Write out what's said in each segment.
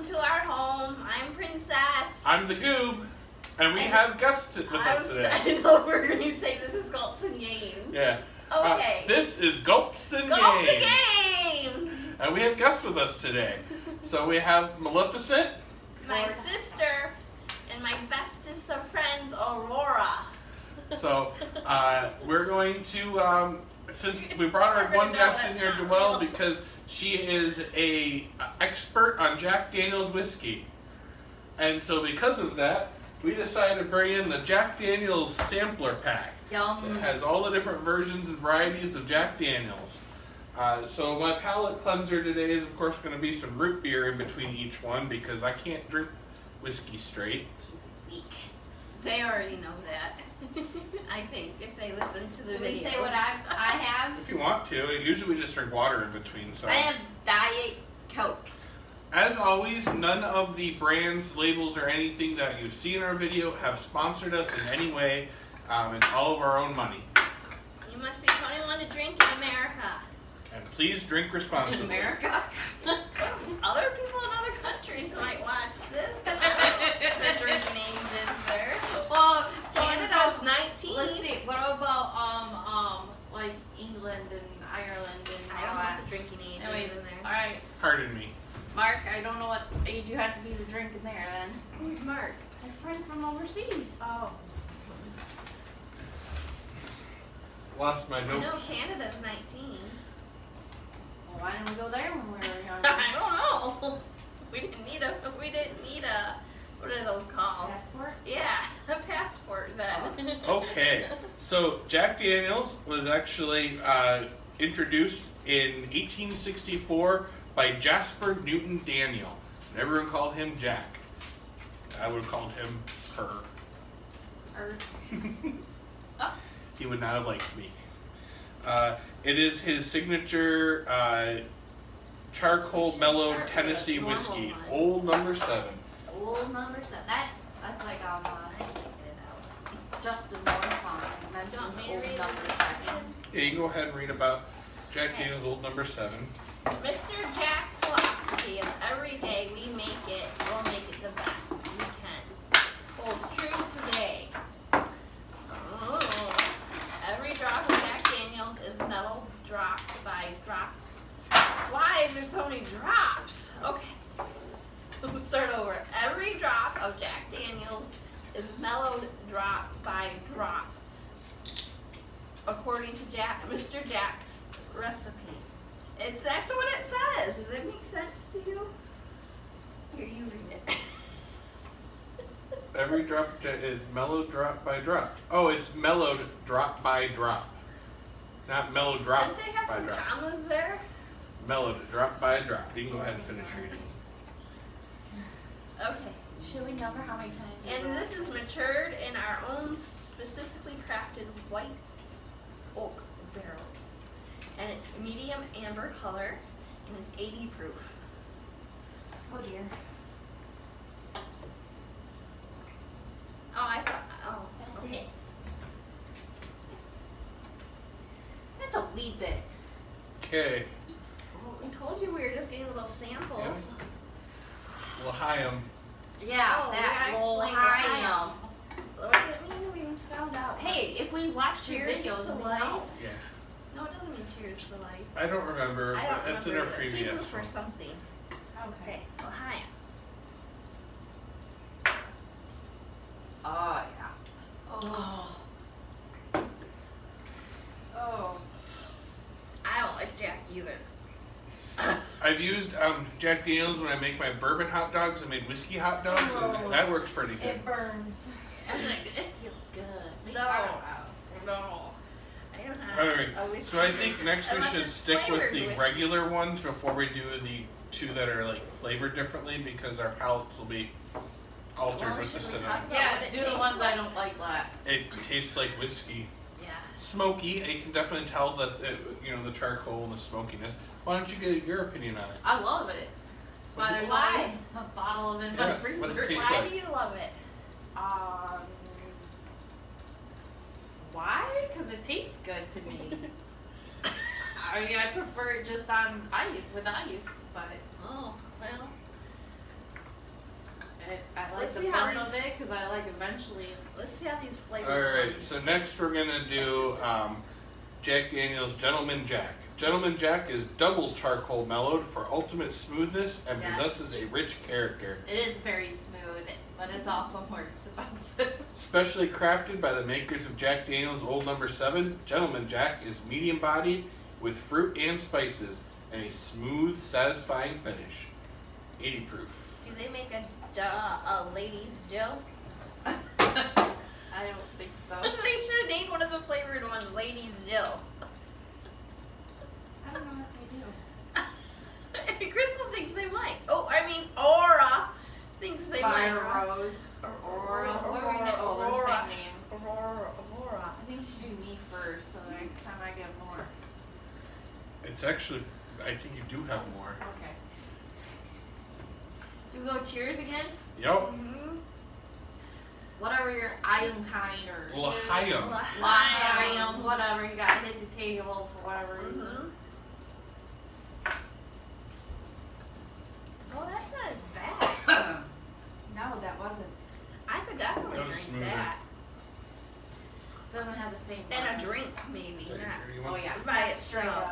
welcome to our home. I'm Princess. I'm the Goob, and we have guests with us today. I know we're going to say this is Gulps'n'Games. Yeah. Okay. This is Gulps'n'Games. Gulps'n'Games! And we have guests with us today. So we have Maleficent. My sister and my bestest of friends, Aurora. So we're going to, since we brought our one guest in here, Joelle, because she is a expert on Jack Daniel's whiskey. And so because of that, we decided to bring in the Jack Daniel's sampler pack. Yum. It has all the different versions and varieties of Jack Daniel's. So my palate cleanser today is of course going to be some root beer in between each one because I can't drink whiskey straight. She's weak. They already know that. I think if they listen to the video. Say what I have? If you want to, usually we just drink water in between. So I have Diet Coke. as always, none of the brands, labels, or anything that you see in our video have sponsored us in any way. It's all of our own money. You must be 21 to drink in America. And please drink responsibly. In America? Other people in other countries might watch this. The drinking age is there. Well, so Canada's 19. Let's see. What about like England and Ireland and I don't know what the drinking age Anyways, is in there. all right, Pardon me. Mark. I don't know what age you have to be to drink in there. Then Who's Mark? my friend from overseas. Oh. Lost my I know notes. Canada's 19. Well, why didn't we go there when we were young? I don't know. We didn't need a what are those called? Passport? Yeah, a passport then. Okay, so Jack Daniel's was actually introduced in 1864 by Jasper Newton Daniel. And everyone called him Jack. I would have called him her. He would not have liked me. It is his signature charcoal mellowed Start with Tennessee a normal whiskey, one. Old Number 7. Old number 7. That's like I can't get it out. Justin Moore's song. Do you want Mentions me to old read number the 7. Yeah, you can go ahead and read about Jack Okay. Daniel's Old Number 7. Mr. Jack's philosophy is every day we'll make it the best we can. Holds true today. Oh. Every drop of Jack Daniel's is mellowed drop by drop. Why is there so many drops? Okay. Let's start over. Every drop of Jack Daniel's is mellowed drop by drop. According to Mr. Jack's recipe. That's what it says. Does it make sense to you? Here, you read it. Every drop is mellowed drop by drop. Oh, it's mellowed drop by drop. Not mellowed drop Shouldn't they have by some drop. commas there? Mellowed drop by drop. You can go ahead and finish reading. Okay. Should we number how many times? you And wrote? this is matured in our own specifically crafted white oak barrels. And it's medium amber color and it's 80 proof. Oh dear. Oh, I thought, oh, That's okay. it. That's a wee bit. Okay. We told you we were just getting little samples. Yeah. L'chaim. Yeah, Oh, that we gotta little explain high. What does it mean? We found out. Hey, if we watch your Cheers videos, to we life. know. Yeah. No, it doesn't mean cheers to life. I don't remember, I but don't it's in our remember either. previous Hebrew for one. something. Okay. Well, hi. Oh yeah. Oh. Oh. I don't like Jack either. I've used Jack Daniel's when I make my bourbon hot dogs. I made whiskey hot dogs, Oh. and that works pretty good. It burns. I'm like, it feels good. Me No. too. No. I don't have Alright, a whiskey. so I think next we Unless should it's stick with flavored the whiskey. regular ones before we do the two that are like flavored differently because our palates will be altered Well, with the should we cinnamon. talk about Yeah, what it do the tastes ones I like? don't like last. It tastes like whiskey. Yeah. Smoky, you can definitely tell that the charcoal and the smokiness. Why don't you give your opinion on it? I love it. That's What's why it- there's Why? always a bottle of it in my Yeah, freezer. what's it taste Why like? do you love it? Why? Because it tastes good to me. I mean, I prefer it just on ice with ice, but Oh, well. see how a little these, bit because I like eventually. let's see how these flavors. Alright, so next we're gonna do Jack Daniel's Gentleman Jack. Gentleman Jack is double charcoal mellowed for ultimate smoothness and Yes. possesses a rich character. It is very smooth, but it's also more expensive. Specially crafted by the makers of Jack Daniel's Old No. 7, Gentleman Jack is medium bodied with fruit and spices and a smooth, satisfying finish. 80 proof. Do they make a ladies Jill? I don't think so. They should have named one of the flavored ones Ladies Jill. I don't know what they do. Crystal thinks they might. Oh, I mean, Aura thinks they Fire might. Rose. Aurora. What were we gonna- oh, they're the Aurora. same name. Aurora. I think you should do me first, so the next time I get more. It's actually, I think you do have more. Okay. Do we go cheers again? Yup. Mm-hmm. Whatever your item kind or L'chaim. Lion, whatever. You gotta hit the table for whatever reason. Mm-hmm. Oh, that's not as bad. No, that wasn't. I could definitely That was drink smoother. that. Doesn't have the same. And a flavor. drink, maybe. So, Not. you Oh want- yeah, By that's straight itself.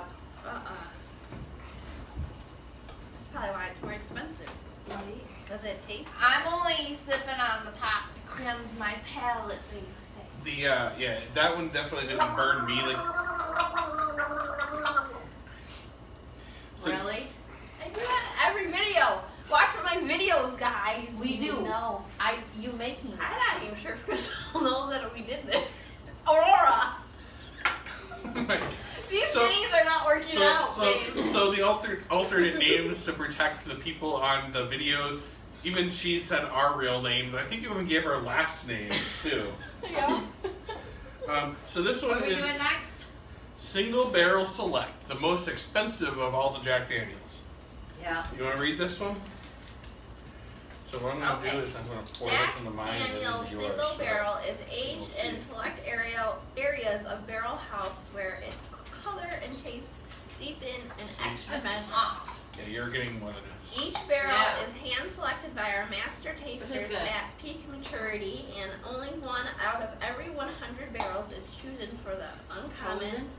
up. That's probably why it's more expensive. Right. Does it taste? I'm only sipping on the top to cleanse my palate, they say. The yeah, that one definitely didn't burn me like. So, Really? I do that in every video. Watch my videos, guys. We You do. know. You make me. I'm not even sure if Crystal knows that we did this. Aurora. These So- names are not working out, babe. so the alternate names to protect the people on the videos. Even she said our real names. I think you even gave her last names too. Yeah. So this What one are we is doing next? Single Barrel Select, the most expensive of all the Jack Daniels. Yeah. You want to read this one? So what I'm going to do Okay. is I'm going to pour Jack this into mine and Daniel's then yours. single so- barrel is aged We'll in see. select areas of barrel house where its color and taste deepen an extra measure. Yeah, you're getting more than this. Each barrel Yeah. is hand selected by our master tasters good. at peak maturity, and only one out of every 100 barrels is chosen for the uncommon.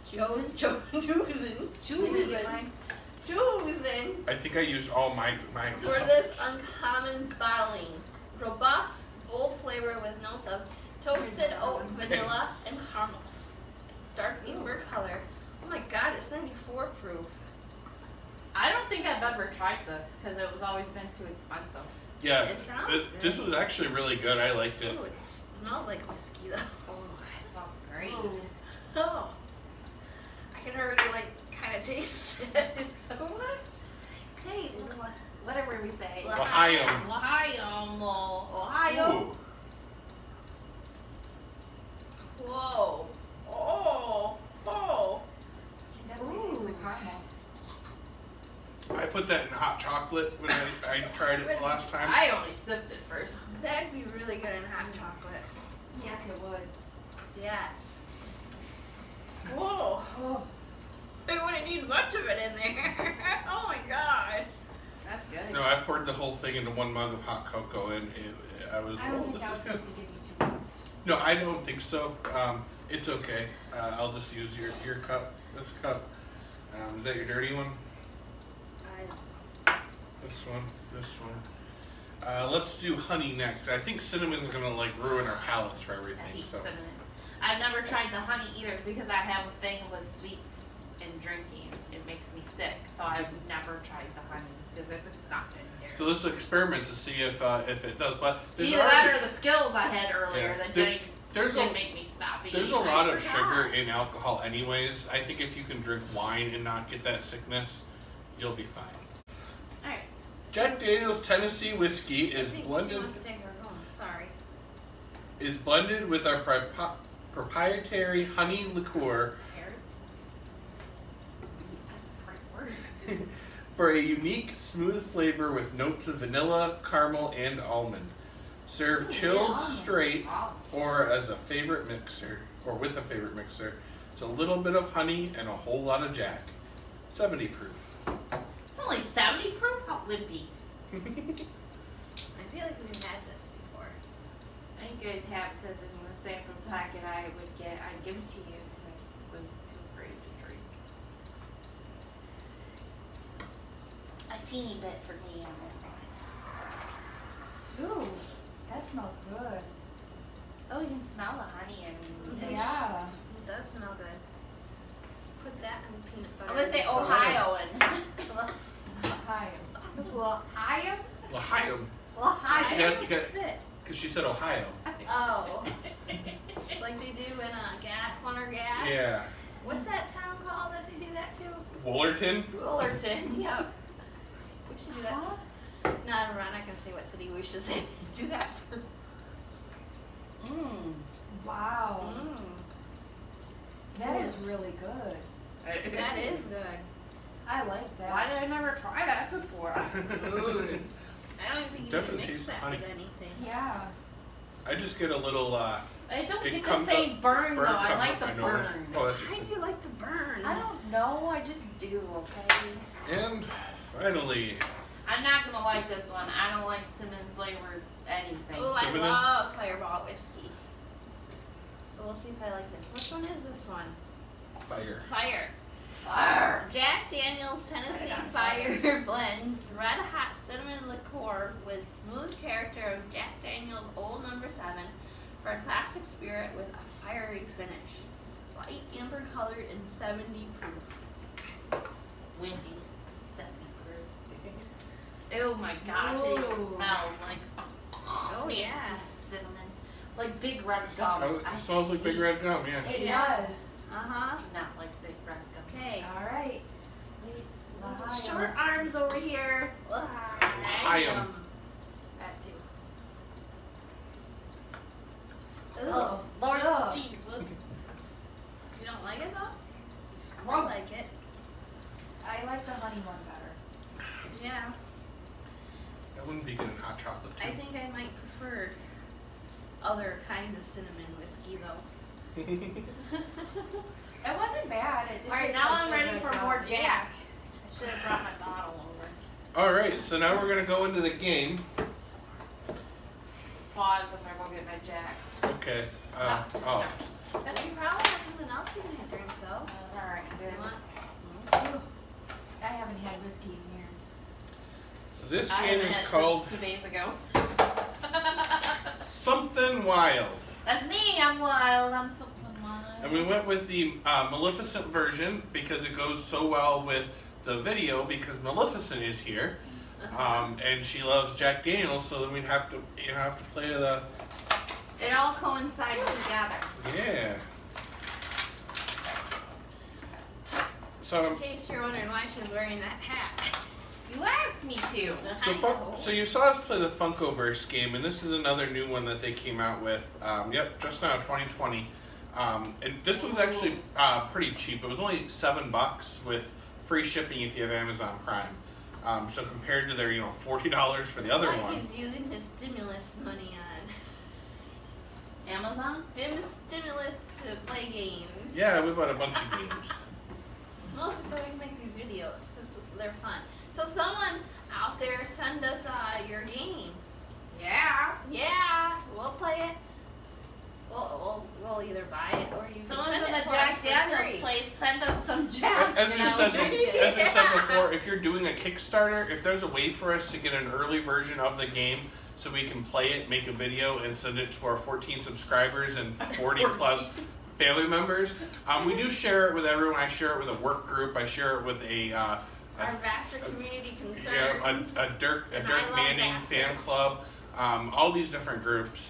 Chosen. I think I used all my For this uncommon bottling. Robust, bold flavor with notes of toasted oat, vanilla, and caramel. Dark amber color. Oh my god, it's 94 proof. I don't think I've ever tried this because it was always been too expensive. Yeah, It sounds this good. was actually really good. I liked it. Ooh, it smells like whiskey though. Oh, it smells great. Oh. I can already kind of taste it. Hey, Whatever we say. Ohio. Ohio. Ooh. Whoa. Oh. Oh. You definitely taste the caramel. I put that in hot chocolate when I tried it the last time. I only sipped it first. That'd be really good in hot chocolate. Yes, it would. Yes. Whoa. Oh, I wouldn't need much of it in there. Oh my god. that's good. No, I poured the whole thing into one mug of hot cocoa, and I was. I don't oh, think this I was is good. supposed to give you 2 cups. No, I don't think so. It's okay. I'll just use your cup. This cup. Is that your dirty one? This one. This one. Let's do honey next. I think cinnamon's gonna ruin our palates for I everything. hate So. cinnamon. I've never tried the honey either because I have a thing with sweets and drinking. It makes me sick, so I've never tried the honey because if it's not in here. So this is an experiment to see if it does. But there's Either that already- or the skills I had earlier Yeah. that There's didn't a make me stop eating. there's a lot of forgot. sugar in alcohol, anyways. I think if you can drink wine and not get that sickness, you'll be fine. Alright. Jack Daniel's Tennessee whiskey I is think she blended wants to take her home. Sorry. with our proprietary honey liqueur Carrot? That's a great word. for a unique, smooth flavor with notes of vanilla, caramel, and almond. Serve chilled yeah. straight Wow. or as a favorite mixer, or with a favorite mixer. It's a little bit of honey and a whole lot of Jack. 70 proof. It's only 70 proof? How would it be? I feel like we we've had this before. I think you guys have, because in the sample packet I'd give it to you because I was too afraid to drink. A teeny bit for me on this one. Ooh, that smells good. Oh, you can smell the honey. Yeah. It does smell good. Put that in peanut butter. I'm gonna say Ohio and Ohio. Ohio. L'Ohio. Ohio. You got- Spit. Because she said Ohio. Oh. Like they do in gas, Corner Gas. Yeah. What's that town called that they do that to? Woolerton? Fullerton. Yep. We should do that. No, I'm not gonna say what city we should say. Do that. Mmm. Wow. Mm. That is really good. That is good. I like that. Why did I never try that before? Good. I don't even think you Definitely can mix tastes that honey. with anything. Yeah. I just get a little I don't It get the comes same burn though. I comes like up the my nose. burn. Oh, that's Why do you like the burn? I don't know. I just do. Okay. And finally, I'm not gonna like this one. I don't like cinnamon flavored anything. Oh, I Cinnamon? love Fireball whiskey. So we'll see if I like this. Which one is this one? fire. Fire. Fire. Jack Daniel's Tennessee Set on Fire blends red hot cinnamon liqueur with smooth character of Jack Daniel's Old No. 7 for a classic spirit with a fiery finish. Light amber colored and 70 proof. Windy. 70 proof. Oh my gosh, it Ooh. smells like Oh yeah. cinnamon. Like big red gum. Oh, it smells like big red gum, yeah. It Yeah. does. Uh-huh. Not like big red gum. Okay. All right. Ohio. Short arms over here. Ohio. That too. Oh, Lord Ugh. Jesus. You don't like it though? I Gross. like it. I like the honey one better. Yeah. I wouldn't be getting hot chocolate I too. think I might prefer other kinds of cinnamon whiskey though. It wasn't bad. It did Alright, taste now like I'm good ready red for gum. more Jack. I should have brought my bottle over. Alright, so now we're going to go into the game. Pause, I'm gonna go get my Jack. Okay. No, just Oh. don't. You probably have something else you can drink though. Alright, You good. want? I haven't had whiskey in years. This I game haven't is had it called since 2 days ago. Something Wild. That's me, I'm wild, I'm something wild. And we went with the Maleficent version because it goes so well with the video because Maleficent is here. And she loves Jack Daniels, so then we'd have to play the It all coincides together. yeah. So In case you're wondering why she's wearing that hat. You asked me to. so you saw us play the Funkoverse game, and this is another new one that they came out with. Just now, 2020. And this one's actually pretty cheap. It was only $7 with free shipping if you have Amazon Prime. So compared to their $40 for the other Like one. he's using his stimulus money on Amazon? stimulus to play games. Yeah, we bought a bunch of games. Mostly so we can make these videos because they're fun. So someone out there send us your game. Yeah. Yeah, we'll play it. We'll either buy it or you Someone can from send the it for us Jack for Daniels free. place, send us some Jack. As we and I'll said, drink it. as we said before, if you're doing a Kickstarter, if there's a way for us to get an early version of the game so we can play it, make a video, and send it to our 14 subscribers and 40 plus family members, we do share it with everyone. I share it with a work group. I share it with Our vaster community concerns. a Dirk And I love Manning Vassar. fan club. All these different groups.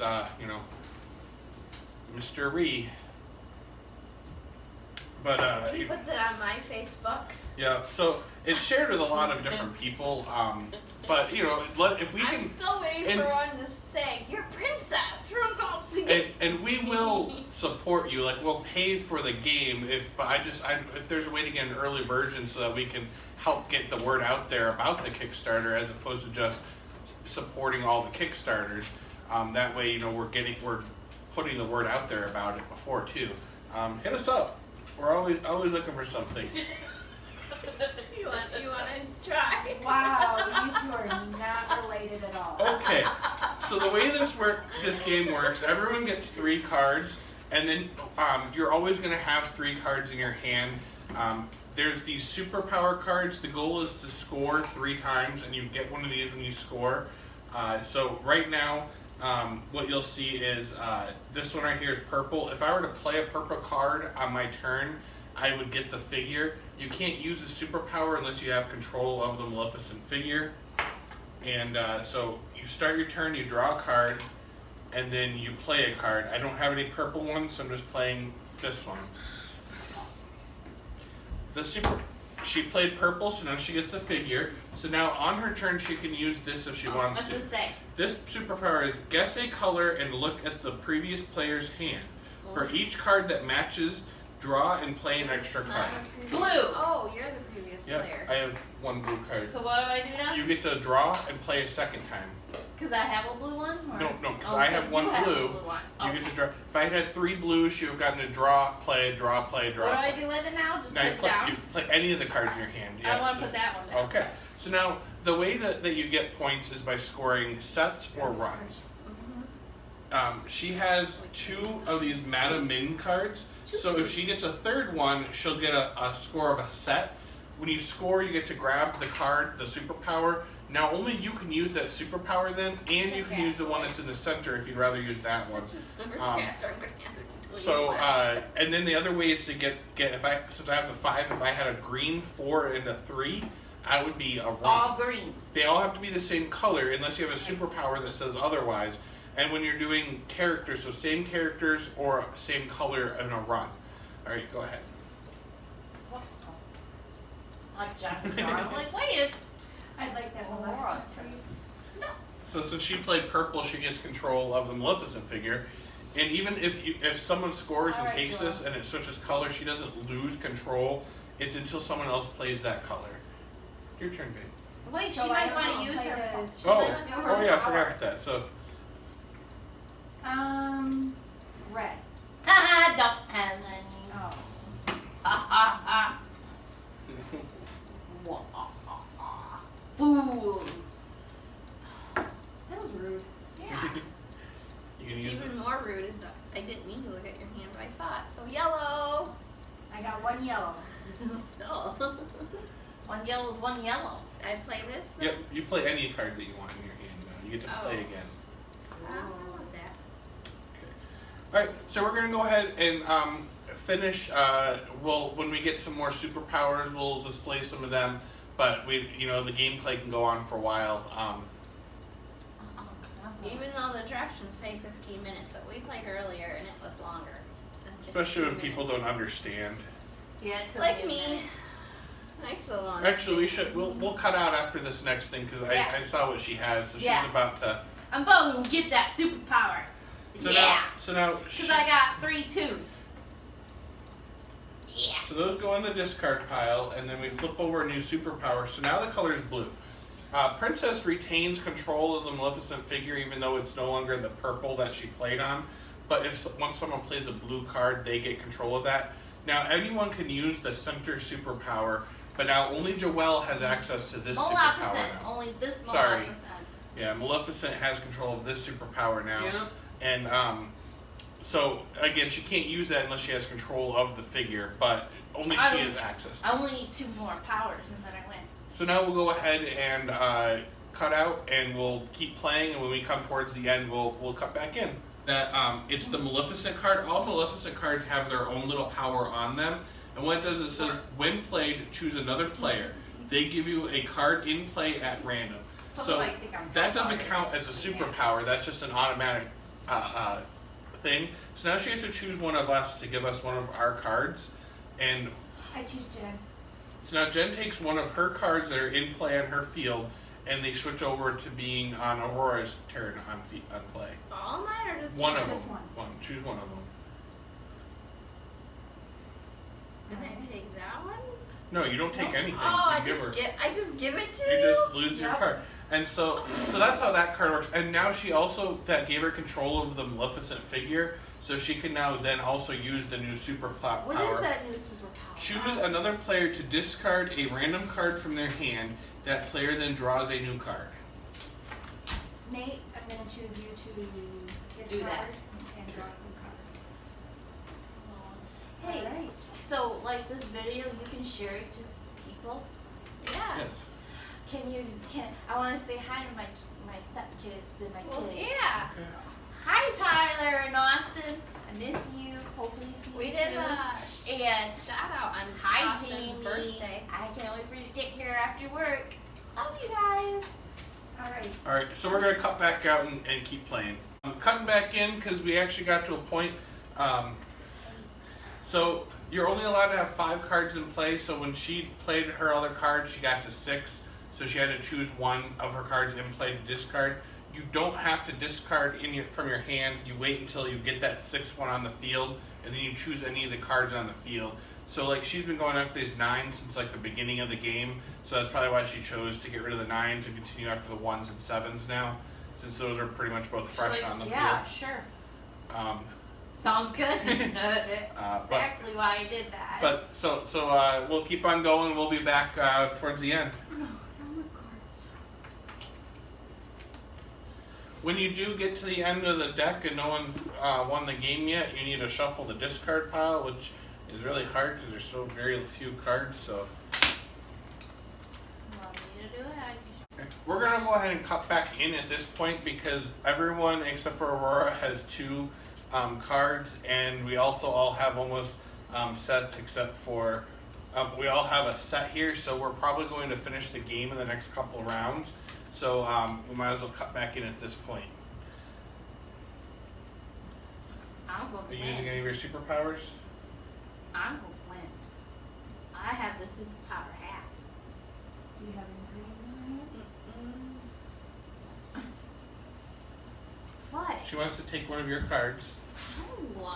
Mr. Ree. But He puts it on my Facebook. yeah, so it's shared with a lot of different people. But if we I'm can, still waiting and- for one to say, "You're princess from Gulps'n'Games." and we will support you. Like we'll pay for the game if there's a way to get an early version so that we can help get the word out there about the Kickstarter as opposed to just supporting all the Kickstarters. That way, we're putting the word out there about it before too. Hit us up. We're always looking for something. You want to try? Wow, you two are not related at all. Okay, so way this game works, everyone gets 3 cards, and then you're always going to have 3 cards in your hand. There's these superpower cards. The goal is to score 3 times, and you get one of these when you score. So right now, what you'll see is this one right here is purple. If I were to play a purple card on my turn, I would get the figure. You can't use a superpower unless you have control of the Maleficent figure. And so you start your turn, you draw a card, and then you play a card. I don't have any purple ones, so I'm just playing this one. She played purple, so now she gets the figure. So now on her turn, she can use this if she wants to. What's it say? This superpower is guess a color and look at the previous player's hand. For each card that matches, draw and play an extra card. Blue. Oh, you're the previous Yep, player. I have 1 blue card. So what do I do now? You get to draw and play a second time. Because I have a blue one? Or? No, because I have 1 you have a blue. one. You Okay. get to draw. If I had 3 blues, you would have gotten to draw, play, draw, play, draw. What do I play. do with it now? Just Now put you it play, down? you play any of the cards in your hand. I want to put that one down. Okay. So now the way that you get points is by scoring sets or runs. She has 2 of these Madam Ming cards. So if she gets a 3rd one, she'll get a score of a set. When you score, you get to grab the card, the superpower. Now only you can use that superpower then, and you can use the one that's in the center if you'd rather use that one. Cats aren't gonna answer until you So laugh. and then the other way is to get since I have the 5, if I had a green 4 and a 3, I would be a run. All green. They all have to be the same color unless you have a superpower that says otherwise. And when you're doing characters, so same characters or same color in a run. All right, go ahead. What the? Like Japanese drawing. I'm like, wait, it's I like that Aurora. Maleficent face. So since she played purple, she gets control of the Maleficent figure. And even if someone scores and Alright, takes Joel. this and it switches color, she doesn't lose control. It's until someone else plays that color. Your turn, babe. wait. So she I might don't want know, to use play her. the- She Oh, might want to do her oh yeah, I power. forgot about that. So Red. Haha, don't have any. Oh. Ha ha ha. Mwah. Fools. That was rude. Yeah. you can It's use it. even more rude is that I didn't mean to look at your hand, but I saw it. So yellow. I got 1 yellow. Still. One yellow is one yellow. I play this. Yep, you play any card that you want in your hand now. You get to play Oh. again. I want that. Alright, so we're gonna go ahead and finish. When we get some more superpowers, we'll display some of them. But the gameplay can go on for a while. Even though the directions say 15 minutes, but we played earlier and it was longer. than Especially when 15 people minutes. don't understand. Yeah, Like me. I still want. Actually, we'll cut out after this next thing because Yeah. I saw what she has, so Yeah. she's about to. I'm going to get that superpower. Yeah. So now. Because I got 3 twos. Yeah. So those go in the discard pile, and then we flip over a new superpower. So now the color is blue. Princess retains control of the Maleficent figure, even though it's no longer the purple that she played on. But once someone plays a blue card, they get control of that. Now anyone can use the center superpower, but now only Joelle has access to this superpower Maleficent. now. Only this Sorry. Maleficent. Yeah, Maleficent has control of this superpower now. Yeah. And so again, she can't use that unless she has control of the figure, but only I she don't- has access to I it. only need 2 more powers and then I win. So now we'll go ahead and cut out, and we'll keep playing. And when we come towards the end, we'll cut back in. That it's the Maleficent card. All Maleficent cards have their own little power on them, and what it does is it says, when played, choose another player. They give you a card in play at random. Someone So might think I'm that drunk doesn't already. count as a superpower. That's just an automatic thing. So now she has to choose one of us to give us one of our cards, and I choose Jen. so now Jen takes one of her cards that are in play on her field, and they switch over to being on Aurora's turn on play. All mine or just One of them. Just one. Choose one of them. Can I take that one? No, you don't take anything. Oh, you give her. I just give it to You just lose your Yep. card. And so that's how that card works. And now she also, that gave her control of the Maleficent figure, so she can now then also use the new super power. What is that new superpower? Choose another player to discard a random card from their hand. That player then draws a new card. Nate, I'm gonna choose you to Do discard that. and draw a card. Hey, Alright. so like this video, you can share it to people. Yeah. Yes. I want to say hi to my stepkids and my Well, kids. yeah. Okay. Hi Tyler and Austin. I miss you. Hopefully see We you did soon. a And shout out on hi Austin's Jamie. birthday. I can't wait for you to get here after work. Love you guys. Alright. All right, so we're gonna cut back out and keep playing. I'm cutting back in because we actually got to a point. So you're only allowed to have 5 cards in play. So when she played her other cards, she got to 6. So she had to choose one of her cards in play to discard. You don't have to discard from your hand. You wait until you get that 6th one on the field, and then you choose any of the cards on the field. So like she's been going after these 9s since like the beginning of the game. So that's probably why she chose to get rid of the 9s and continue after the 1s and 7s now, since those are pretty much both fresh on the yeah, field. sure. Um, Sounds good. but Exactly why I did that. but so we'll keep on going. We'll be back towards the end. When you do get to the end of the deck and no one's won the game yet, you need to shuffle the discard pile, which is really hard because there's so very few cards. So Want me to do it? I can we're gonna go ahead and cut back in at this point because everyone except for Aurora has 2 cards, and we also all have almost sets except for we all have a set here. So we're probably going to finish the game in the next couple of rounds. So we might as well cut back in at this point. I'm going Are to you win. using any of your superpowers? I'm going to win. I have the superpower hat. Do you have any greens in your hand? What? She wants to take one of your cards. No.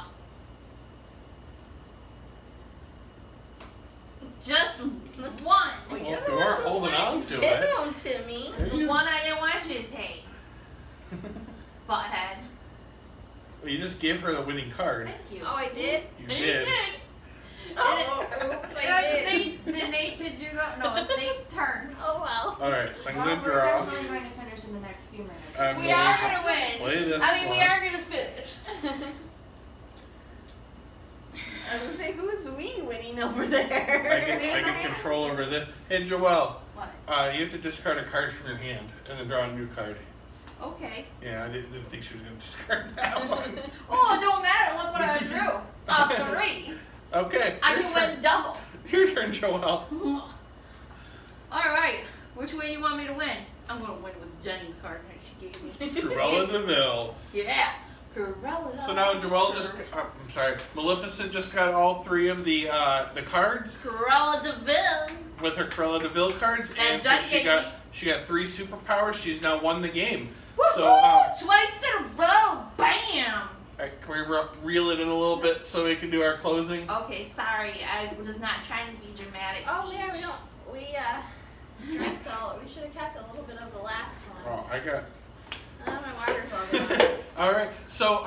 Just one. Well, Well, you're if the you one weren't who holding on wouldn't to give it. them to me. It's the one I didn't want you to take. Butthead. Well, you just gave her the winning card. Thank you. Oh, I did? You did. Oh, I did. Did you go? No, it's Nate's turn. Oh, well. All right, so I'm Well, gonna we're draw. definitely going to finish in the next few minutes. I'm We going are to gonna win. play this I mean, we one. are gonna finish. I was gonna say, who's winning over I there? get control over this. Hey, Joelle, What? you have to discard a card from your hand and then draw a new card. Okay. Yeah, I didn't think she was gonna discard that one. Oh, it don't matter. Look what I drew. 3. Okay. I your can turn. win double. Your turn, Joelle. All right. Which way you want me to win? I'm gonna win with Jenny's card that she gave me. Cruella DeVille. Yeah. Cruella. So now Joelle just, I'm sorry, Maleficent just got all 3 of the cards Cruella DeVille. with her Cruella DeVille cards, And so Jen she gave got me- 3 superpowers. She's now won the game. Woo-hoo! So Twice in a row. Bam. all right, can we reel it in a little bit so we can do our closing? Okay, sorry. I was not trying to be dramatic. Oh, yeah, we don't. We should have kept a little bit of the last one. Oh, I got. My water's all gone. All right, so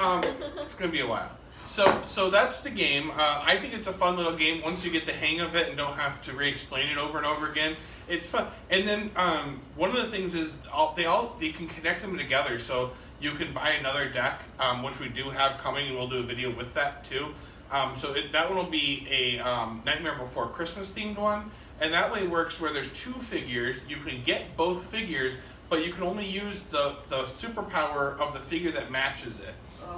it's gonna be a while. So that's the game. I think it's a fun little game once you get the hang of it and don't have to re-explain it over and over again. It's fun. And then one of the things is they can connect them together. So you can buy another deck, which we do have coming, and we'll do a video with that too. That one will be a Nightmare Before Christmas themed one, and that way it works where there's 2 figures. You can get both figures, but you can only use the superpower of the figure that matches it.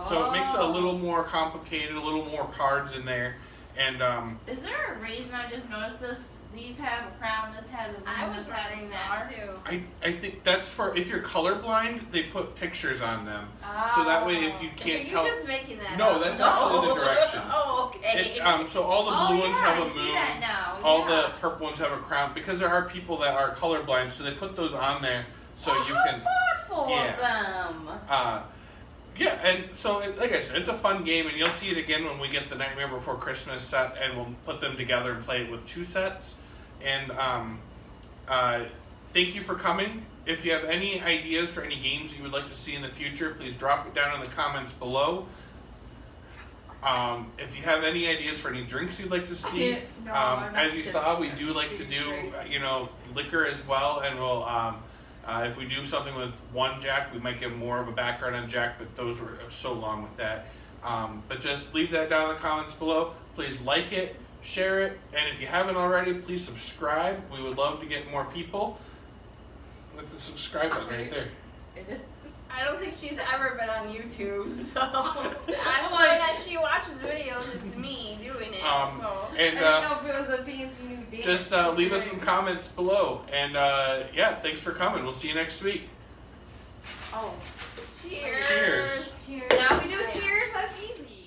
So it makes it a little more complicated, a little more cards in there, and Is there a reason I just noticed this? These have a crown, this has a I wing, was this has a wondering star. that too. I think that's for if you're colorblind, they put pictures on them, so that way if you Are can't you tell. just making that No, up? that's actually the directions. Oh, okay. So all the blue ones have a moon. I see that now. All yeah. the purple ones have a crown because there are people that are colorblind, so they put those on there so you how can. thoughtful of them. Yeah, and so like I said, it's a fun game, and you'll see it again when we get the Nightmare Before Christmas set, and we'll put them together and play it with 2 sets. And thank you for coming. If you have any ideas for any games you would like to see in the future, please drop it down in the comments below. If you have any ideas for any drinks you'd like to see, No, I'm not as you saw, we do like to do, liquor as well, and we'll, If we do something with one Jack, we might give more of a background on Jack, but those were so long with that. But just leave that down in the comments below. Please like it, share it, and if you haven't already, please subscribe. We would love to get more people. That's the subscribe button right there. I don't think she's ever been on YouTube, so I'm like that she watches videos. It's me doing it. And I didn't know if it was a fancy new dance. just leave us some comments below. And yeah, thanks for coming. We'll see you next week. Oh. Cheers. Cheers. Cheers. Now we do cheers. That's easy.